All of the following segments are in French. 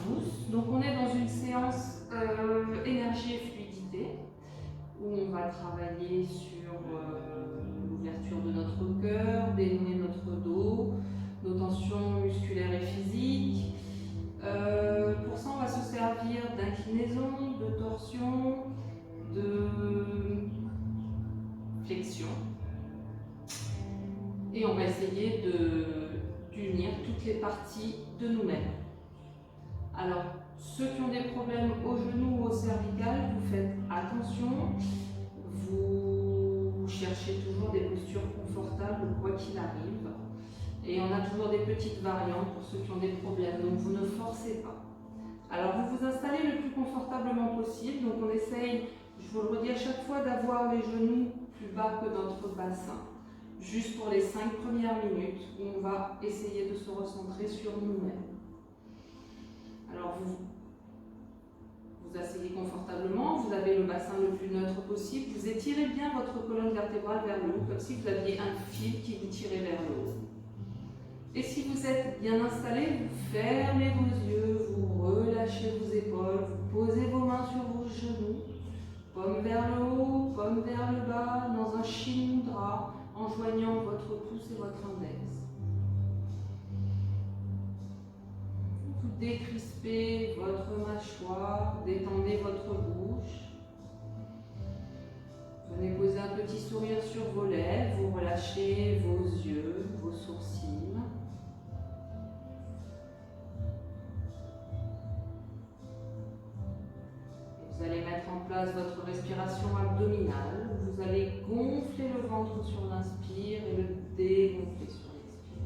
tous. Donc on est dans une séance énergie et fluidité où on va travailler sur l'ouverture de notre cœur, dénouer notre dos, nos tensions musculaires et physiques. Pour ça, on va se servir d'inclinaison, de torsion, de flexion. Et on va essayer d'unir toutes les parties de nous-mêmes. Alors, ceux qui ont des problèmes au genou ou au cervical, vous faites attention. Vous cherchez toujours des postures confortables, quoi qu'il arrive. Et on a toujours des petites variantes pour ceux qui ont des problèmes, donc vous ne forcez pas. Alors, vous vous installez le plus confortablement possible. Donc, on essaye, je vous le redis à chaque fois, d'avoir les genoux plus bas que notre bassin. Juste pour les 5 premières minutes où on va essayer de se recentrer sur nous-mêmes. Alors vous asseyez confortablement, vous avez le bassin le plus neutre possible, vous étirez bien votre colonne vertébrale vers le haut, comme si vous aviez un fil qui vous tirait vers le haut. Et si vous êtes bien installé, vous fermez vos yeux, vous relâchez vos épaules, vous posez vos mains sur vos genoux, paume vers le haut, paume vers le bas, dans un Shin Mudra, en joignant votre pouce et votre index. Vous décrispez votre mâchoire, détendez votre bouche. Venez poser un petit sourire sur vos lèvres, vous relâchez vos yeux, vos sourcils. Vous allez mettre en place votre respiration abdominale. Vous allez gonfler le ventre sur l'inspire et le dégonfler sur l'expire.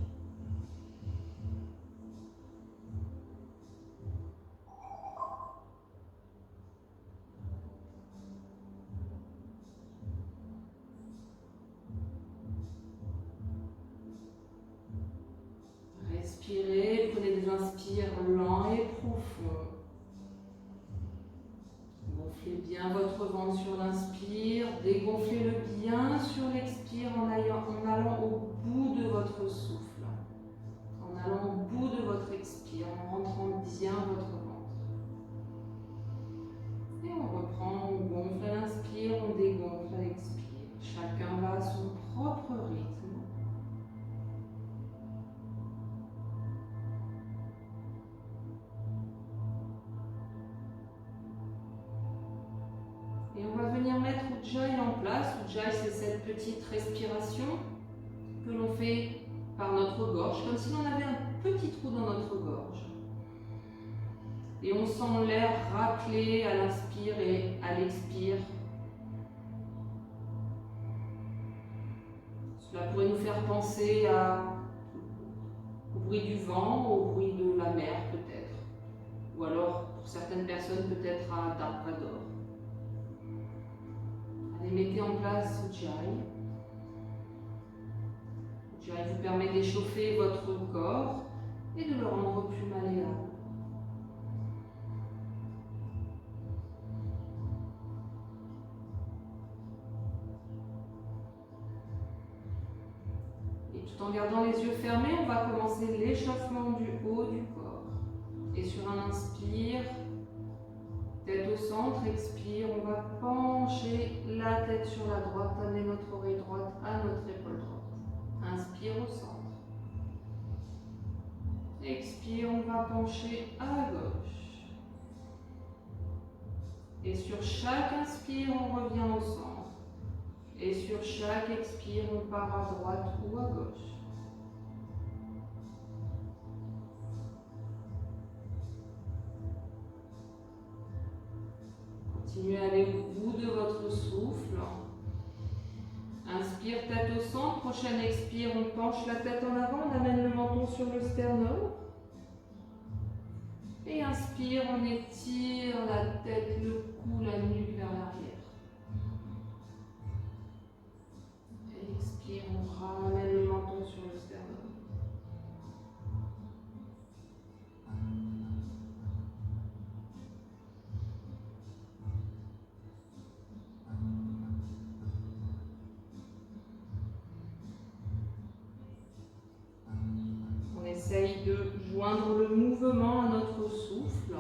Respirez, prenez des inspires lents et profonds. Gonflez bien votre ventre sur l'inspire, dégonflez-le bien sur l'expire en allant au bout de votre souffle, en allant au bout de votre expire, en rentrant bien votre ventre. Et on reprend, on gonfle à l'inspire, on dégonfle à l'expire. Chacun va à son propre rythme. Et on va venir mettre Ujjayi en place. Ujjayi, c'est cette petite respiration que l'on fait par notre gorge, comme si l'on avait un petit trou dans notre gorge. Et on sent l'air racler à l'inspire et à l'expire. Cela pourrait nous faire penser au bruit du vent, au bruit de la mer peut-être. Ou alors, pour certaines personnes, peut-être à Dark Vador. Allez, mettez en place Ujjayi. Ujjayi vous permet d'échauffer votre corps et de le rendre plus malléable. Et tout en gardant les yeux fermés, on va commencer l'échauffement du haut du corps. Et sur un inspire, tête au centre, expire, on va pencher la tête sur la droite, amener notre oreille droite à notre épaule droite. Inspire au centre. Expire, on va pencher à gauche. Et sur chaque inspire, on revient au centre. Et sur chaque expire, on part à droite ou à gauche. Continuez à aller au bout de votre souffle. Inspire, tête au centre. Prochaine expire, on penche la tête en avant, on amène le menton sur le sternum. Et inspire, on étire la tête, le cou, la nuque vers l'arrière. Et expire, on ramène le menton sur le sternum. On essaye de joindre le mouvement à notre souffle.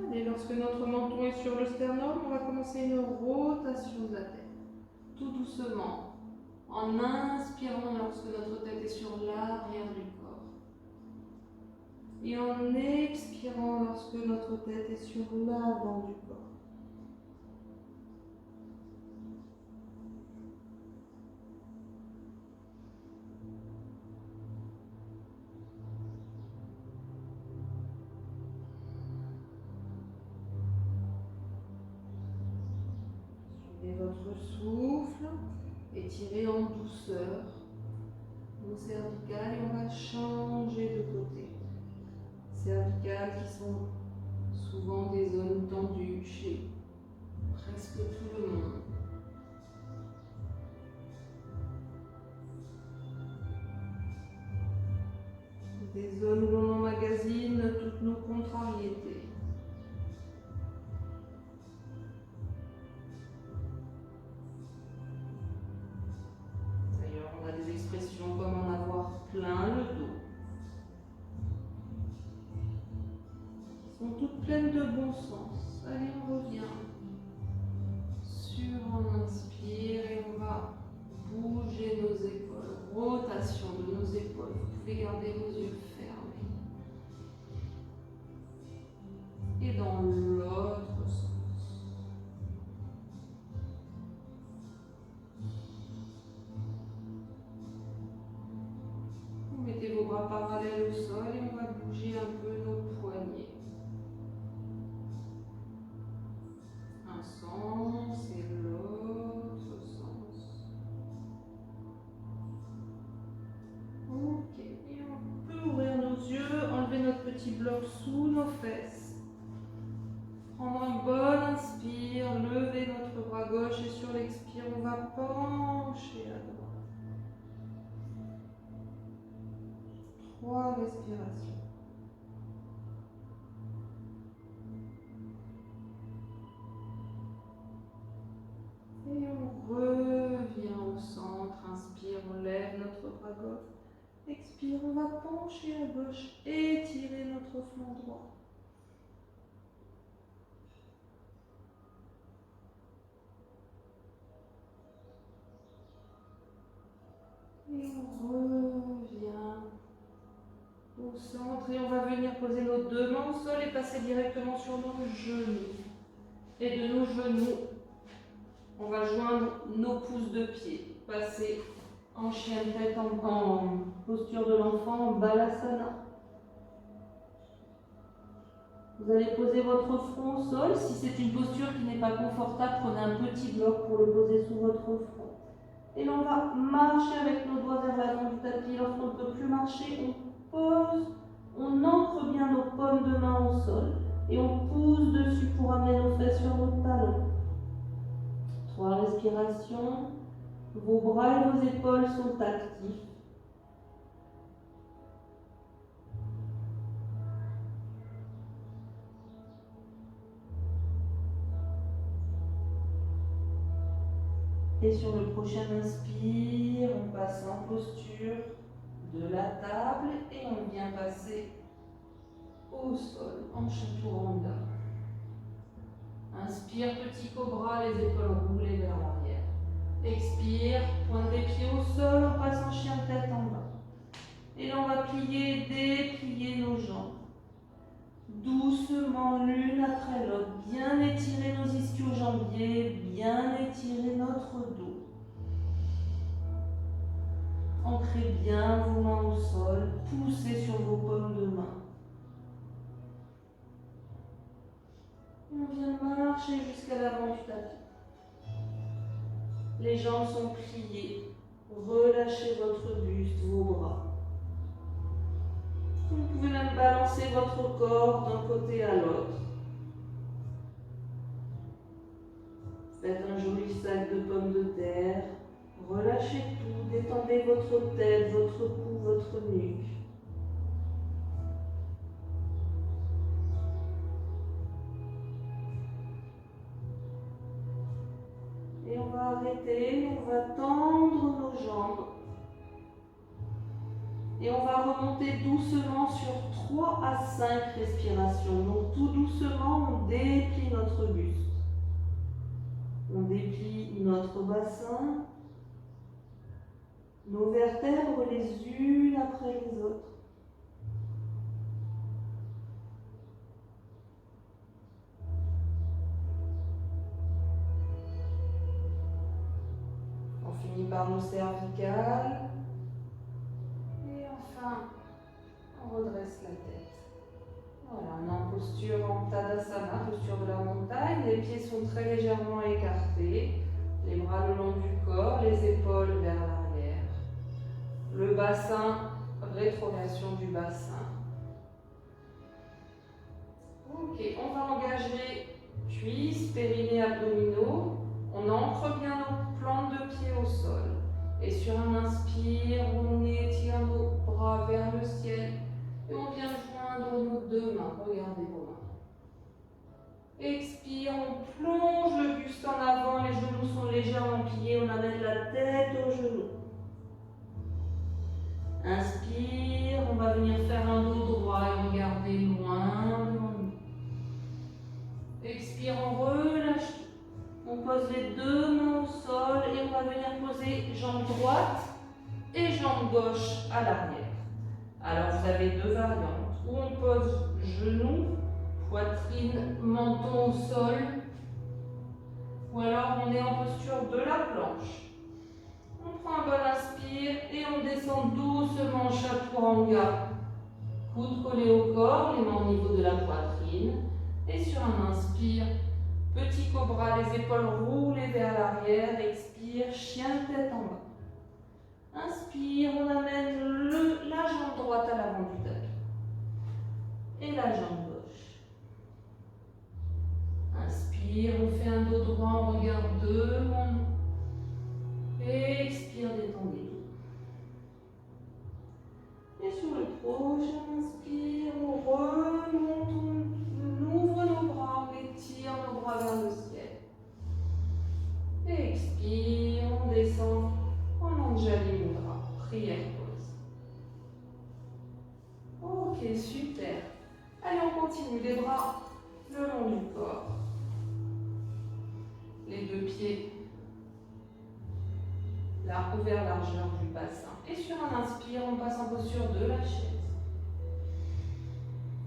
Allez, lorsque notre menton est sur le sternum, on va commencer une rotation de la tête. Tout doucement, en inspirant lorsque notre tête est sur l'arrière du corps. Et en expirant lorsque notre tête est sur l'avant du corps. Suivez votre souffle, étirez en douceur vos cervicales et on va changer de côté. Cervicales qui sont souvent des zones tendues chez presque tout le monde. Des zones où l'on emmagasine toutes nos contrariétés. D'ailleurs, on a des expressions comme en avoir plein le dos. Qui sont toutes pleines de bon sens. Allez, on revient. Sur un inspire et on va bouger nos épaules. Rotation de nos épaules. Vous pouvez garder vos yeux fermés. Et dans l'autre sens. Vous mettez vos bras parallèles au sol et on va bouger un peu nos poignets. Un sens et l'autre sens. Ok, et on peut ouvrir nos yeux, enlever notre petit bloc sous nos fesses. Prendre un bon inspire, lever notre bras gauche et sur l'expire, on va pencher à droite. 3 respirations. Et on revient au centre, inspire, on lève notre bras gauche. Expire, on va pencher à gauche, étirer notre flanc droit. Et on revient au centre et on va venir poser nos deux mains au sol et passer directement sur nos genoux. Et de nos genoux, on va joindre nos pouces de pied, passer en chien de tête, en posture de l'enfant, en balasana. Vous allez poser votre front au sol. Si c'est une posture qui n'est pas confortable, prenez un petit bloc pour le poser sous votre front. Et là, on va marcher avec nos doigts vers l'avant du tapis. Lorsqu'on ne peut plus marcher, on pose, on ancre bien nos paumes de main au sol et on pousse dessus pour amener nos fesses sur nos talons. 3 respirations. Vos bras et vos épaules sont actifs. Et sur le prochain inspire, on passe en posture de la table et on vient passer au sol en chaturanga. Inspire, petit cobra, les épaules roulées vers l'arrière. Expire, pointe des pieds au sol, on passe en chien de tête en bas. Et là, on va plier, déplier nos jambes. Doucement, l'une après l'autre. Bien étirer nos ischio-jambiers, bien étirer notre dos. Ancrez bien vos mains au sol, poussez sur vos paumes de main. On vient marcher jusqu'à l'avant du tapis. Les jambes sont pliées. Relâchez votre buste, vos bras. Vous pouvez même balancer votre corps d'un côté à l'autre. Faites un joli sac de pommes de terre. Relâchez tout, détendez votre tête, votre cou, votre nuque. Et on va arrêter côté, on va tendre nos jambes. Et on va remonter doucement sur 3 à 5 respirations. Donc tout doucement, on déplie notre buste. On déplie notre bassin, nos vertèbres les unes après les autres. On finit par nos cervicales. Et enfin, on redresse la tête. Voilà, on est en posture en Tadasana, posture de la montagne. Les pieds sont très légèrement écartés. Les bras le long du corps, les épaules vers l'arrière. Le bassin, rétroversion du bassin. Ok, on va engager cuisses, périnée, abdominaux. On ancre bien nos plantes de pied au sol. Et sur un inspire, on étire nos bras vers le ciel. Et on vient joindre nos deux mains. Regardez vos mains. Expire, on plonge le buste en avant. Les genoux sont légèrement pliés. On amène la tête aux genoux. Inspire, on va venir faire un dos droit et regarder loin devant nous. Expire, on relâche. On pose les deux mains au sol et on va venir poser jambe droite et jambe gauche à l'arrière. Alors vous avez deux variantes où on pose genoux, poitrine, menton au sol, ou alors on est en posture de la planche. On prend un bon inspire et on descend doucement chaturanga. Coude collé au corps, les mains au niveau de la poitrine. Et sur un inspire, petit cobra, les épaules roulées vers l'arrière. Expire, chien de tête en bas. Inspire, on amène la jambe droite à l'avant du tapis. Et la jambe gauche. Inspire, on fait un dos droit, on regarde devant nous. Expire, détendez tout. Et sur le prochain inspire, on remonte, on ouvre nos bras, on étire nos bras vers le ciel. Expire, on descend en Anjali Mudra, prière pause. Ok, super. Allez, on continue, les bras le long du corps. Les deux pieds là, ouvert largeur du bassin. Et sur un inspire, on passe en posture de la chaise.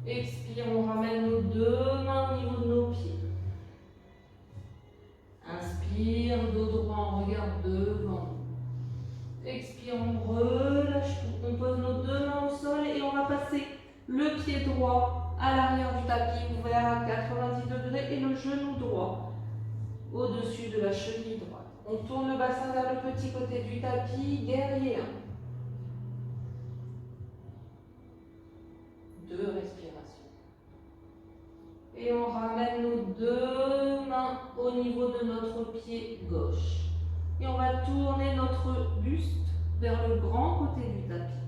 Expire, on ramène nos deux mains au niveau de nos pieds. Inspire, dos droit, on regarde devant. Expire, on relâche tout. On pose nos deux mains au sol et on va passer le pied droit à l'arrière du tapis, ouvert à 90 degrés et le genou droit au-dessus de la cheville droite. On tourne le bassin vers le petit côté du tapis, guerrier 1. 2 respirations. Et on ramène nos deux mains au niveau de notre pied gauche. Et on va tourner notre buste vers le grand côté du tapis.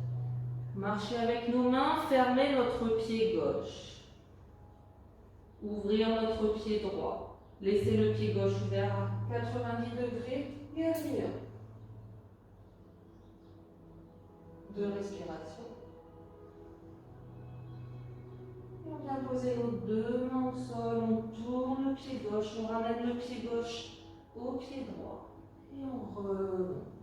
Marcher avec nos mains, fermer notre pied gauche. Ouvrir notre pied droit. Laissez le pied gauche ouvert à 90 degrés. Guerrier 1. 2 respirations. Et on vient poser nos deux mains au sol. On tourne le pied gauche. On ramène le pied gauche au pied droit. Et on remonte.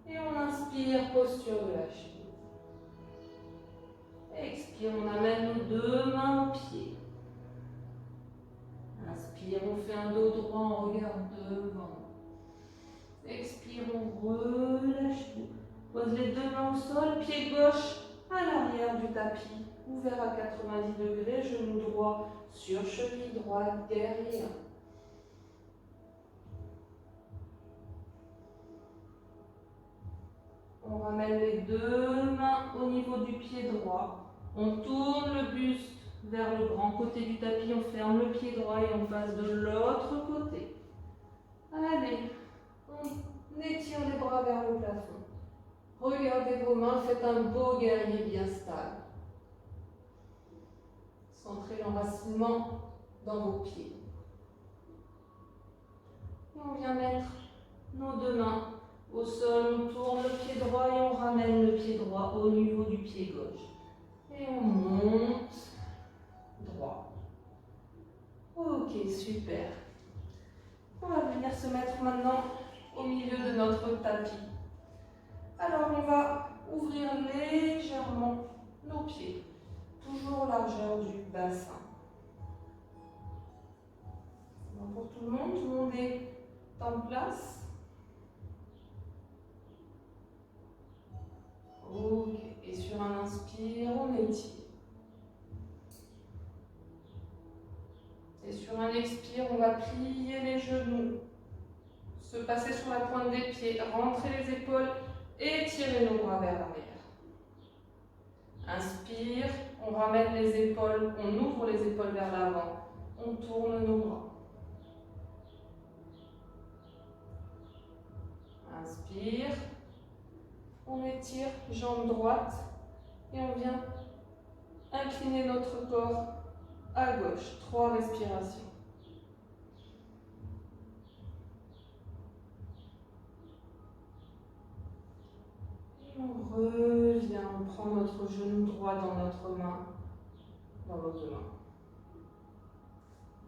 Et on inspire, posture de la chaise. Expire, on amène nos deux mains au pied. Inspire, on fait un dos droit, on regarde devant. Expire, on relâche tout. Pose les deux mains au sol, pied gauche à l'arrière du tapis, ouvert à 90 degrés, genou droit sur cheville droite, guerrier 1. On ramène les deux mains au niveau du pied droit. On tourne le buste vers le grand côté du tapis. On ferme le pied droit et on passe de l'autre côté. Allez, on étire les bras vers le plafond. Regardez vos mains, faites un beau guerrier bien stable. Centrez l'enracinement dans vos pieds. Et on vient mettre nos deux mains au sol, on tourne le pied droit et on ramène le pied droit au niveau du pied gauche. Et on monte droit. Ok, super. On va venir se mettre maintenant au milieu de notre tapis. Alors on va ouvrir légèrement nos pieds, toujours largeur du bassin. Donc pour tout le monde est en place. Ok, et sur un inspire, on étire. Et sur un expire, on va plier les genoux, se passer sur la pointe des pieds, rentrer les épaules et tirer nos bras vers l'arrière. Inspire, on ramène les épaules, on ouvre les épaules vers l'avant, on tourne nos bras. Inspire, on étire, jambe droite et on vient incliner notre corps à gauche. 3 respirations. Et on revient, on prend notre genou droit dans notre main, dans l'autre main.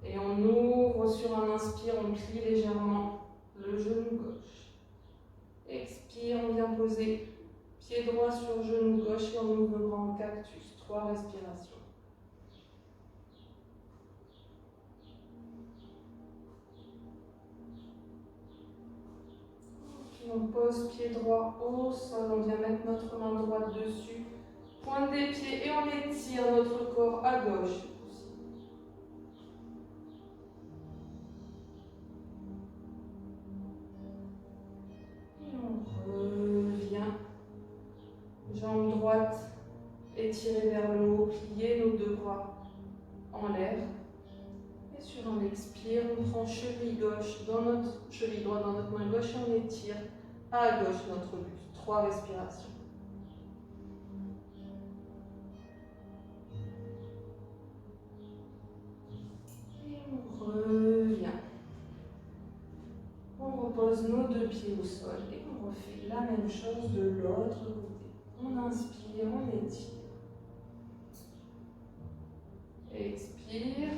Et on ouvre sur un inspire, on plie légèrement le genou gauche. Expire, on vient poser pied droit sur genou gauche et on ouvre le bras en cactus. 3 respirations. Okay, on pose pied droit au sol, on vient mettre notre main droite dessus. Pointe des pieds et on étire notre corps à gauche. Et on revient. Jambe droite étirée vers le haut, plier nos deux bras en l'air. Et sur un expire, on prend cheville gauche dans notre cheville droite dans notre main gauche et on étire à gauche notre buste. 3 respirations. Et on revient. On repose nos deux pieds au sol et on refait la même chose de l'autre côté. On inspire, on étire. Expire.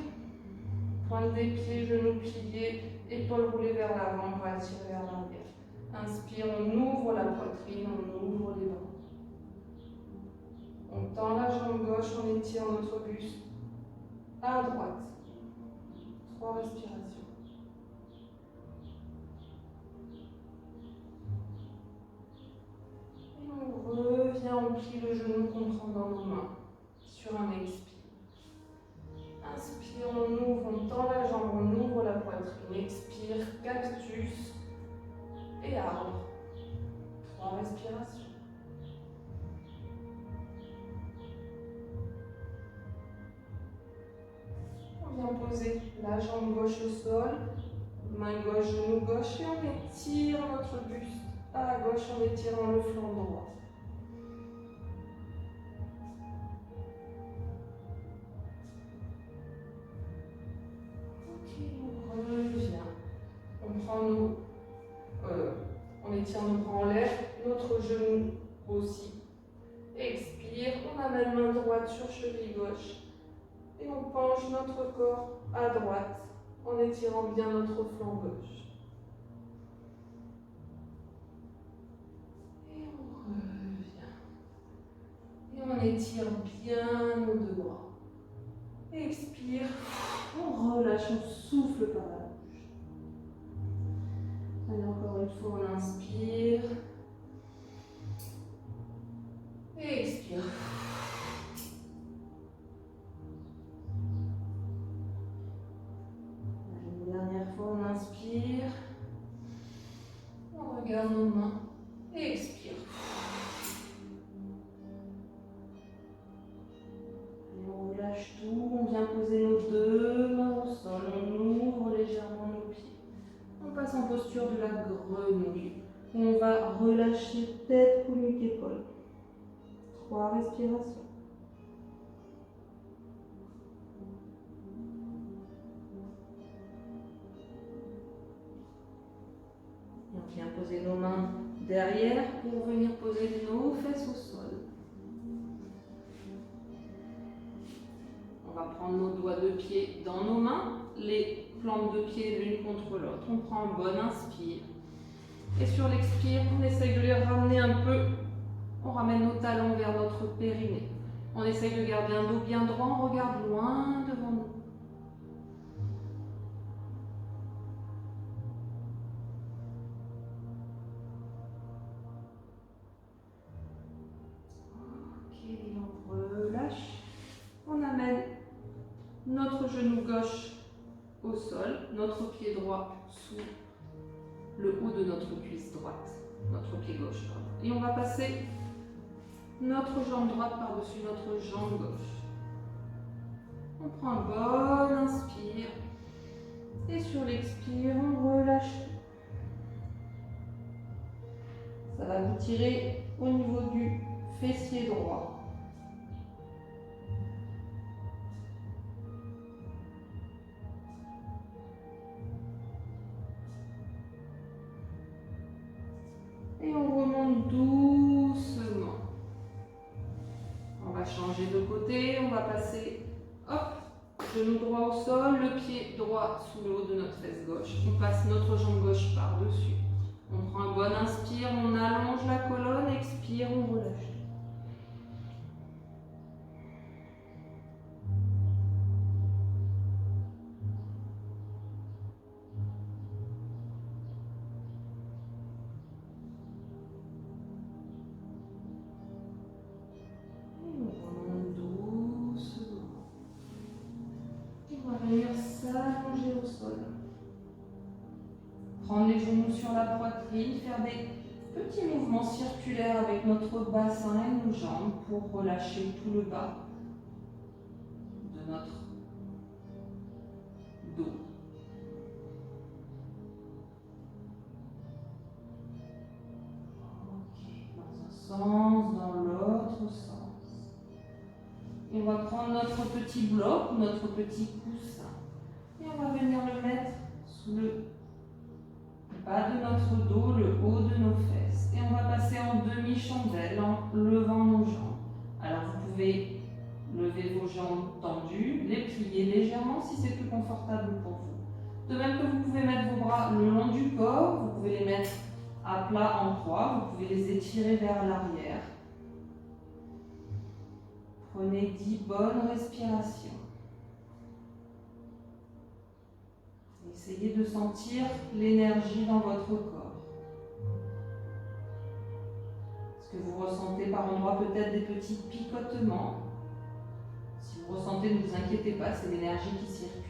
Pointe des pieds, genoux pliés, épaules roulées vers l'avant, bras tirés vers l'arrière. Inspire, on ouvre la poitrine, on ouvre les bras. On tend la jambe gauche, on étire notre buste à droite. 3 respirations. Et on revient, on plie le genou qu'on prend dans nos mains sur un expire. Inspire, on ouvre, on tend la jambe, on ouvre la poitrine. Expire, cactus et arbre. 3 respirations. On vient poser la jambe gauche au sol, main gauche, genou gauche et on étire notre buste à gauche en étirant le flanc droit. Ok, on revient. On prend on étire nos bras en l'air, notre genou aussi. Expire, on amène main droite sur cheville gauche. Et on penche notre corps à droite en étirant bien notre flanc gauche. Et on revient. Et on étire bien nos deux bras. Expire, on relâche, on souffle par la bouche. Allez, encore une fois, on inspire. Et expire. Dernière fois, on inspire. On regarde nos mains et expire. Et on relâche tout. On vient poser nos deux mains au sol. On ouvre légèrement nos pieds. On passe en posture de la grenouille. On va relâcher tête, nuque, épaule. 3 respirations. On vient poser nos mains derrière pour venir poser nos fesses au sol. On va prendre nos doigts de pied dans nos mains, les plantes de pied l'une contre l'autre. On prend un bon inspire. Et sur l'expire, on essaye de les ramener un peu. On ramène nos talons vers notre périnée. On essaye de garder un dos bien droit, on regarde loin devant nous. Ok, et on relâche. On amène notre genou gauche au sol, notre pied droit sous le haut de notre cuisse droite, notre pied gauche, pardon. Et on va passer notre jambe droite par-dessus notre jambe gauche. On prend un bon inspire. Et sur l'expire, on relâche. Ça va vous tirer au niveau du fessier droit. Et on remonte doucement. On va changer de côté, on va passer, hop, genou droit au sol, le pied droit sous le haut de notre fesse gauche. On passe notre jambe gauche par-dessus. On prend un bon inspire, on allonge la colonne, expire, on relâche. S'allonger au sol. Prendre les genoux sur la poitrine, faire des petits mouvements circulaires avec notre bassin et nos jambes pour relâcher tout le bas de notre dos. Ok, dans un sens, dans l'autre sens. Et on va prendre notre petit bloc, notre petit coussin. Et on va venir le mettre sous le bas de notre dos, le haut de nos fesses. Et on va passer en demi-chandelle en levant nos jambes. Alors vous pouvez lever vos jambes tendues, les plier légèrement si c'est plus confortable pour vous. De même que vous pouvez mettre vos bras le long du corps, vous pouvez les mettre à plat en croix, vous pouvez les étirer vers l'arrière. Prenez 10 bonnes respirations. Essayez de sentir l'énergie dans votre corps. Est-ce que vous ressentez par endroits peut-être des petits picotements? Si vous ressentez, ne vous inquiétez pas, c'est l'énergie qui circule.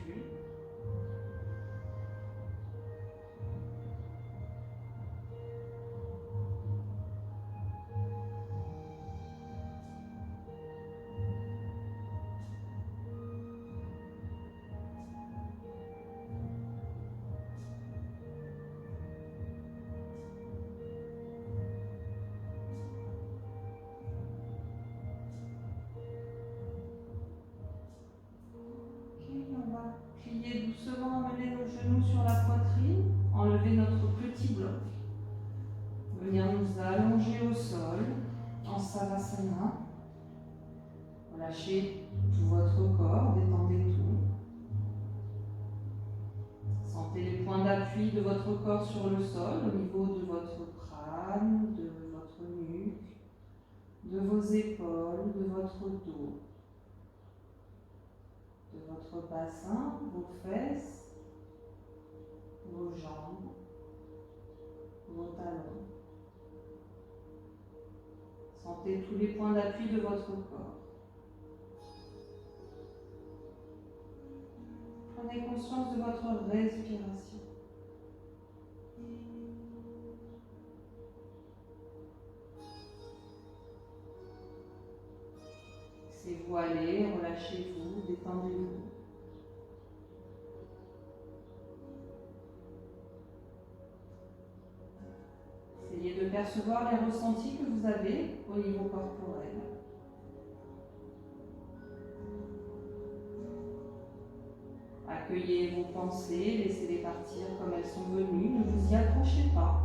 Plier doucement, amener nos genoux sur la poitrine, enlever notre petit bloc. Venir nous allonger au sol en Savasana. Relâchez tout votre corps, détendez tout. Sentez les points d'appui de votre corps sur le sol, au niveau de votre crâne, de votre nuque, de vos épaules, de votre dos. De votre bassin, vos fesses, vos jambes, vos talons. Sentez tous les points d'appui de votre corps. Prenez conscience de votre respiration. Laissez-vous aller, relâchez-vous, détendez-vous. Essayez de percevoir les ressentis que vous avez au niveau corporel. Accueillez vos pensées, laissez-les partir comme elles sont venues, ne vous y accrochez pas.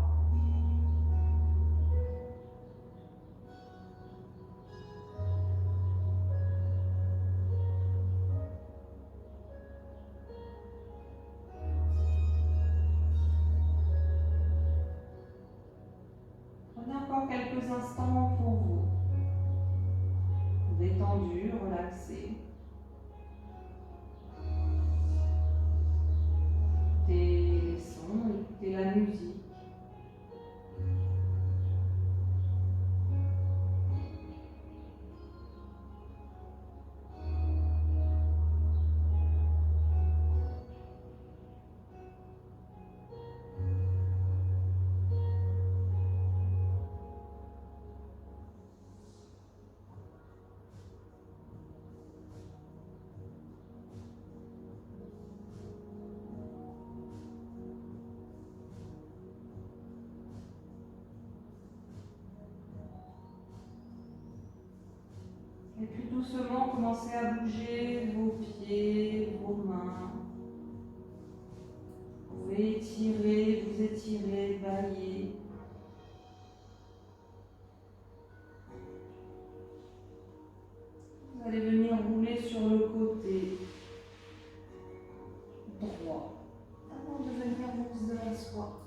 quelques instants pour vous. Détendu, relaxé. Écoutez les sons, écoutez la musique. Et puis doucement, commencez à bouger vos pieds, vos mains. Vous pouvez étirer, vous étirer, bailler. Vous allez venir rouler sur le côté droit avant de venir vous asseoir.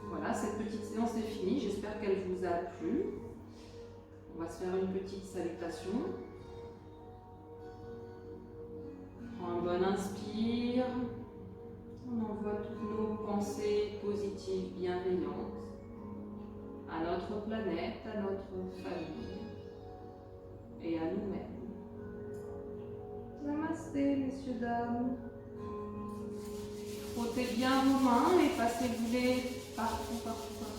Voilà, cette petite séance est finie. J'espère qu'elle vous a plu. On va se faire une petite salutation. On prend un bon inspire. On envoie toutes nos pensées positives, bienveillantes à notre planète, à notre famille et à nous-mêmes. Namasté, messieurs, dames. Frottez bien vos mains et passez-vous-les partout, partout, partout.